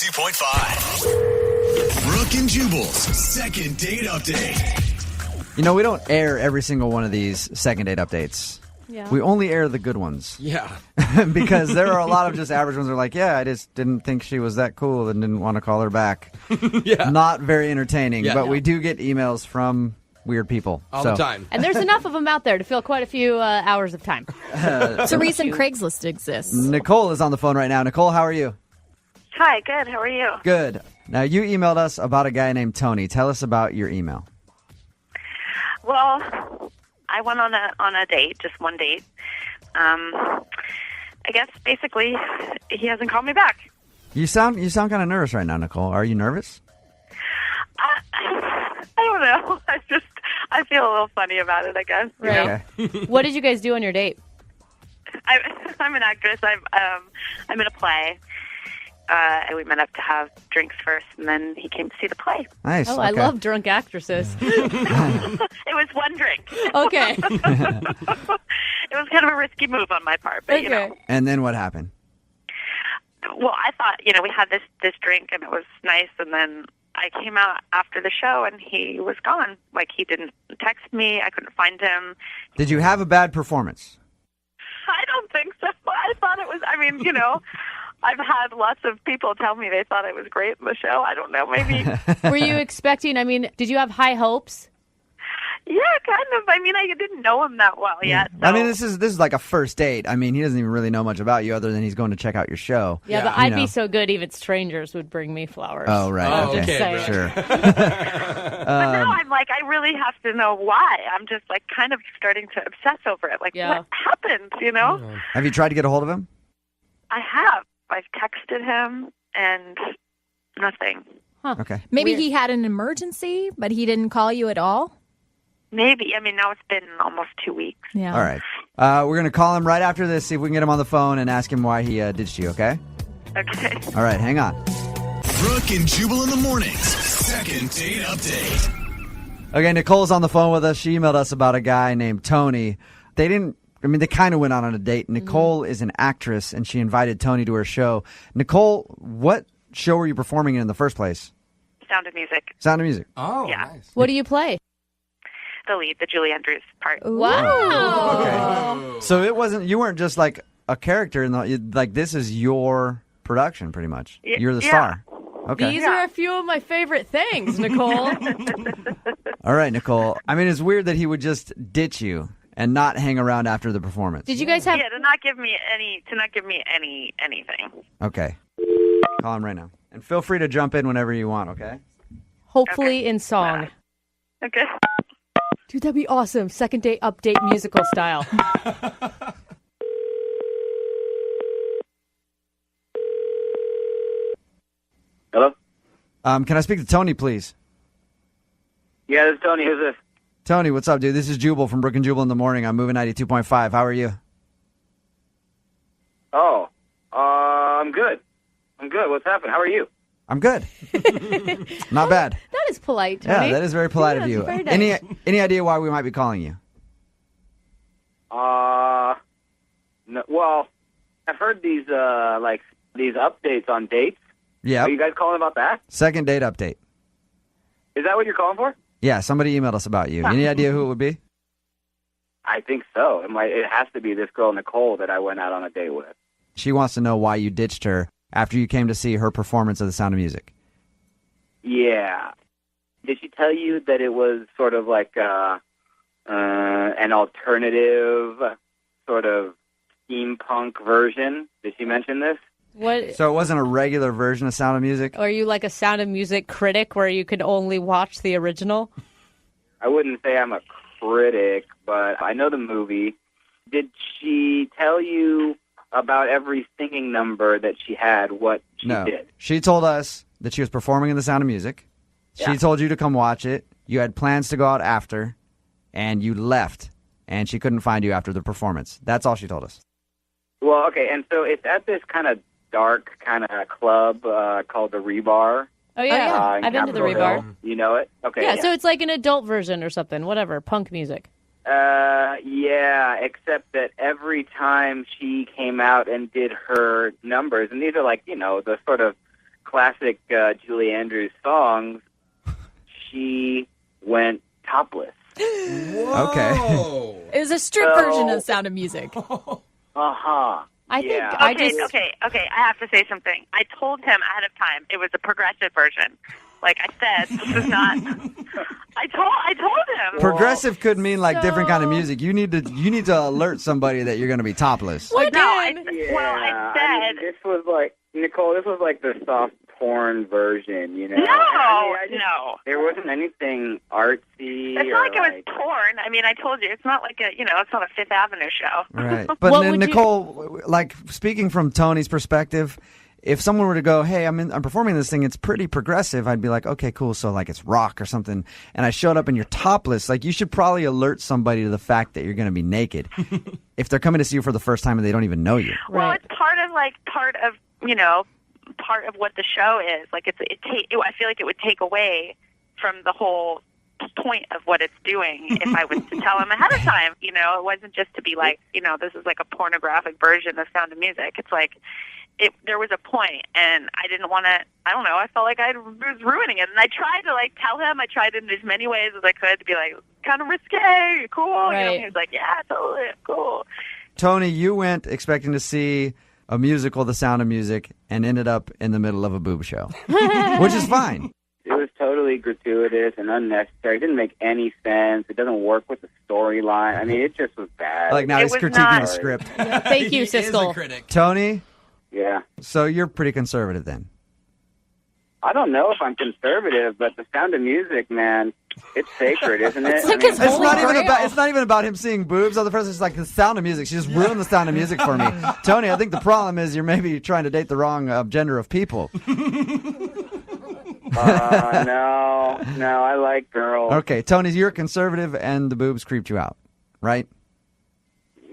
92.5. Brooke and Jubal's second date update. You know, we don't air every single one of these second date updates. Yeah. We only air the good ones. Yeah. Because there are a lot of just average ones that are like, yeah, I just didn't think she was that cool and didn't want to call her back. Yeah. Not very entertaining, Yeah. but we do get emails from weird people. All the time. And there's enough of them out there to fill quite a few hours of time. It's a reason Craigslist exists. Nicole is on the phone right now. Nicole, how are you? Hi, good. How are you? Good. Now, you emailed us about a guy named Tony. Tell us about your email. Well, I went on a date, just one date. I guess basically he hasn't called me back. You sound kind of nervous right now, Nicole. Are you nervous? I don't know. I feel a little funny about it, I guess. you know? Okay. What did you guys do on your date? I'm an actress. I'm in a play. And we met up to have drinks first, and then he came to see the play. Nice. Oh, okay. I love drunk actresses. It was one drink. Okay. It was kind of a risky move on my part, but you know. And then what happened? Well, I thought, we had this drink, and it was nice, and then I came out after the show, and he was gone. Like, he didn't text me. I couldn't find him. Did you have a bad performance? I don't think so. I thought it was, I've had lots of people tell me they thought it was great in the show. I don't know, maybe. Were you expecting, did you have high hopes? Yeah, kind of. I didn't know him that well yet. So. This is like a first date. He doesn't even really know much about you other than he's going to check out your show. Yeah, but I'd be so good even strangers would bring me flowers. Oh, right. Oh, okay. okay. Sure. But now I'm like, I really have to know why. I'm just like kind of starting to obsess over it. Like, what happened, Have you tried to get a hold of him? I have. I've texted him and nothing. Huh. Okay. Maybe he had an emergency, but he didn't call you at all? Maybe. Now it's been almost 2 weeks. Yeah. All right. We're going to call him right after this, see if we can get him on the phone and ask him why he ditched you, okay? Okay. All right, hang on. Brooke and Jubal in the mornings. Second date update. Okay, Nicole's on the phone with us. She emailed us about a guy named Tony. They kind of went on a date. Nicole is an actress, and she invited Tony to her show. Nicole, what show were you performing in the first place? Sound of Music. Sound of Music. Oh, Yeah. nice. What do you play? The lead, the Julie Andrews part. Wow. Okay. So you weren't just like a character this is your production pretty much. You're the star. Okay. These are a few of my favorite things, Nicole. All right, Nicole. It's weird that he would just ditch you and not hang around after the performance. Did you guys have... Yeah, to not give me anything. Okay. Call him right now. And feel free to jump in whenever you want, okay? Hopefully in song. Okay. Dude, that'd be awesome. Second date update musical style. Hello? Can I speak to Tony, please? Yeah, this is Tony. Who's this? Tony, what's up, dude? This is Jubal from Brooke and Jubal in the morning. I'm moving 92.5. How are you? Oh, I'm good. What's happening? How are you? I'm good. Not bad. That is polite, Tony. Yeah, that is very polite of that's you. very nice. Any idea why we might be calling you? No, well, I've heard these updates on dates. Yeah. Are you guys calling about that? Second date update. Is that what you're calling for? Yeah, somebody emailed us about you. Any idea who it would be? I think so. It has to be this girl, Nicole, that I went out on a date with. She wants to know why you ditched her after you came to see her performance of The Sound of Music. Yeah. Did she tell you that it was sort of like an alternative sort of steampunk version? Did she mention this? What? So it wasn't a regular version of Sound of Music? Are you like a Sound of Music critic where you could only watch the original? I wouldn't say I'm a critic, but I know the movie. Did she tell you about every singing number that she had, what she did? She told us that she was performing in The Sound of Music. Yeah. She told you to come watch it. You had plans to go out after, and you left, and she couldn't find you after the performance. That's all she told us. Well, okay, and so it's at this kind of dark kind of club called the Rebar. Oh, yeah. in I've been to the Capitol Rebar. Hill. You know it? Okay. Yeah, so it's like an adult version or something, whatever, punk music. Yeah, except that every time she came out and did her numbers, and these are like, the sort of classic Julie Andrews songs, she went topless. Okay. It was a strip version of Sound of Music. Uh-huh. I think Yeah. I Okay, just okay. I have to say something. I told him ahead of time it was a progressive version. Like I said, this is not. I told him. Progressive could mean like different kind of So- music. You need to alert somebody that you're going to be topless. What, No, Dan? I said. this was like, Nicole, this was like the soft porn version, you know? No, I just- no. There wasn't anything artsy. It's or not like it was porn. I mean, I told you, it's not like it's not a Fifth Avenue show. Right. But What would Nicole, like speaking from Tony's perspective, if someone were to go, "Hey, I'm performing this thing. It's pretty progressive," I'd be like, "Okay, cool. So like it's rock or something." And I showed up and you're topless. Like you should probably alert somebody to the fact that you're going to be naked if they're coming to see you for the first time and they don't even know you. Well, Right. it's part of what the show is. Like I feel like it would take away from the whole point of what it's doing if I was to tell him ahead of time. You know, it wasn't just to be like, this is like a pornographic version of Sound of Music. It's like there was a point, and I didn't want to. I don't know. I felt like I was ruining it, and I tried to like tell him. I tried in as many ways as I could to be like, kind of risque, cool. Right. He was like, yeah, totally, cool. Tony, you went expecting to see a musical, The Sound of Music, and ended up in the middle of a boob show, which is fine. It was totally gratuitous and unnecessary. It didn't make any sense. It doesn't work with the storyline. I mean, it just was bad. Like now It he's was critiquing not- the script. thank you, He is a Siskel. critic. Tony, Yeah. so you're pretty conservative then. I don't know if I'm conservative, but the Sound of Music, man, it's sacred, isn't it? It's like I mean, his It's Holy not even Grail. about. It's not even about him seeing boobs. Other person, it's like the Sound of Music. She just ruined the Sound of Music for me. Tony, I think the problem is you're maybe trying to date the wrong gender of people. no, I like girls. Okay, Tony, you're a conservative, and the boobs creeped you out, right?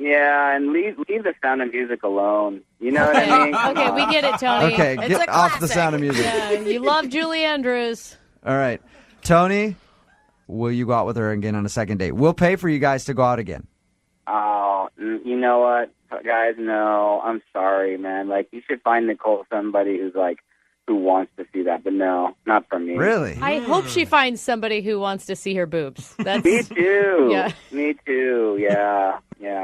Yeah, and leave the Sound of Music alone. You know what I mean? Okay, we get it, Tony. Okay, It's get a off the classic. Sound of Music. Yeah, you love Julie Andrews. All right, Tony, will you go out with her again on a second date? We'll pay for you guys to go out again. Oh, you know what, guys? No, I'm sorry, man. Like, you should find Nicole somebody who wants to see that, but no, not for me. Really? I hope she finds somebody who wants to see her boobs. That's Me too. Yeah. Me too. Yeah.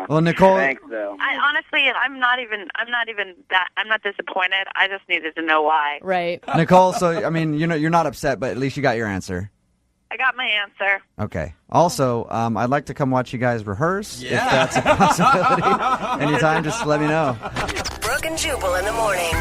Well, Nicole, Thanks, though. I honestly, I'm not disappointed. I just needed to know why. right. Nicole. So I mean, you're not upset, but at least you got your answer. I got my answer. Okay. Also, I'd like to come watch you guys rehearse if Yeah. that's a possibility. Anytime, just let me know. Brooke and Jubal in the morning.